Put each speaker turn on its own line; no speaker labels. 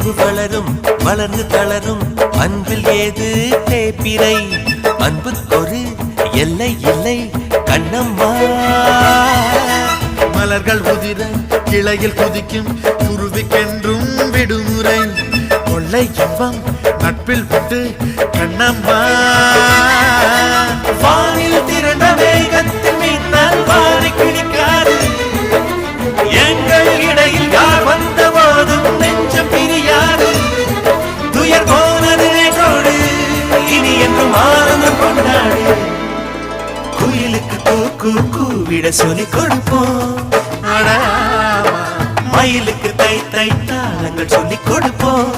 அன்பு வளரும் வளர்ந்து தளரும் அன்பில் ஏது தேப்பிரை அன்புக்கொரு எல்லை இல்லை கண்ணம்மா
மலர்கள் உதிர கிளையில் குதிக்கும் குருவிக்கென்றும் விடுமுறை கொள்ளை இன்பம் நட்பில் விட்டு கண்ணம்மா
வானில் திரண்ட வேகத்தில் மின்னல் வாரி கிழிக்காது எங்கள் இடையில் யார் வந்த போதும் நெஞ்சம் பிரியாது துயர் போனது நேற்றோடு இனி என்றும் ஆனந்தம் கொண்டாடு குயிலுக்கு கூக்கு கூவிட சொல்லிக் கொடுப்போம் மயிலுக்கு தை தை தாளங்கள் சொல்லிக் கொடுப்போம்